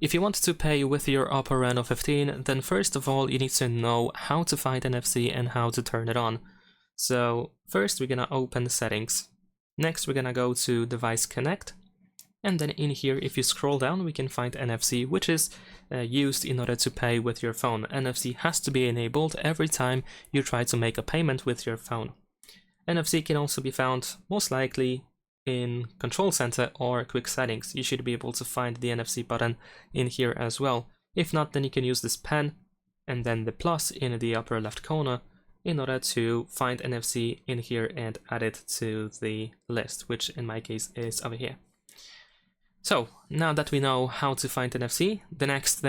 If you want to pay with your OPPO Reno 15, then first of all you need to know how to find NFC and how to turn it on. So first we're gonna open settings. Next we're gonna go to device connect, and then in here if you scroll down we can find NFC, which is used in order to pay with your phone. NFC has to be enabled every time you try to make a payment with your phone. NFC can also be found most likely in Control Center or Quick Settings. You should be able to find the NFC button in here as well. If not, then you can use this pen and then the plus in the upper left corner in order to find NFC in here and add it to the list, which in my case is over here. So now that we know how to find NFC, the next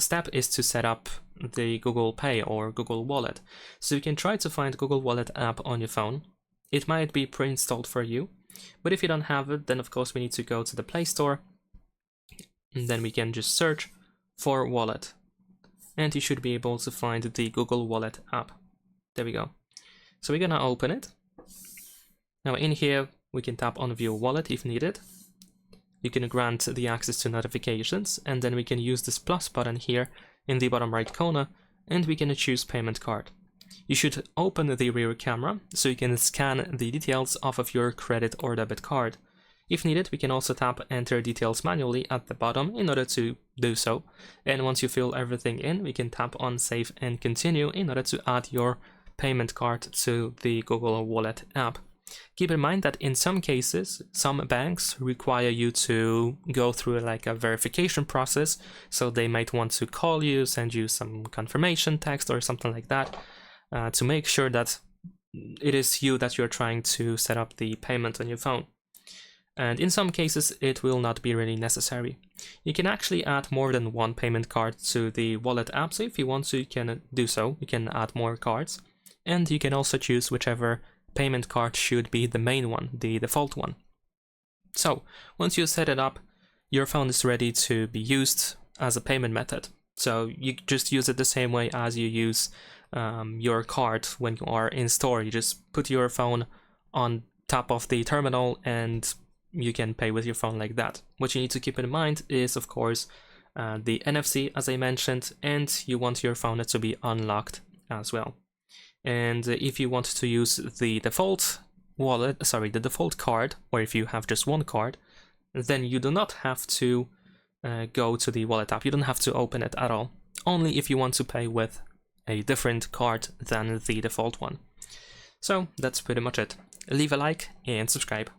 step is to set up the Google Pay or Google Wallet. So you can try to find Google Wallet app on your phone. It might be pre-installed for you, but if you don't have it, then of course we need to go to the Play Store, and then we can just search for Wallet, and you should be able to find the Google Wallet app. There we go. So we're gonna open it. Now in here we can tap on View Wallet if needed. You can grant the access to notifications, and then we can use this plus button here in the bottom right corner, and we can choose payment card. You should open the rear camera so you can scan the details off of your credit or debit card. If needed, we can also tap enter details manually at the bottom in order to do so. And once you fill everything in, we can tap on save and continue in order to add your payment card to the Google Wallet app. Keep in mind that in some cases, some banks require you to go through like a verification process, so they might want to call you, send you some confirmation text or something like that, to make sure that it is you that you're trying to set up the payment on your phone. And in some cases it will not be really necessary. You can actually add more than one payment card to the wallet app, so if you want to you can do so. You can add more cards, and you can also choose whichever payment card should be the main one, the default one. So once you set it up, your phone is ready to be used as a payment method. So you just use it the same way as you use your card when you are in store. You just put your phone on top of the terminal and you can pay with your phone like that. What you need to keep in mind is, of course, the NFC, as I mentioned, and you want your phone to be unlocked as well. And if you want to use the default the default card, or if you have just one card, then you do not have to go to the wallet app. You don't have to open it at all. Only if you want to pay with a different card than the default one. So that's pretty much it. Leave a like and subscribe.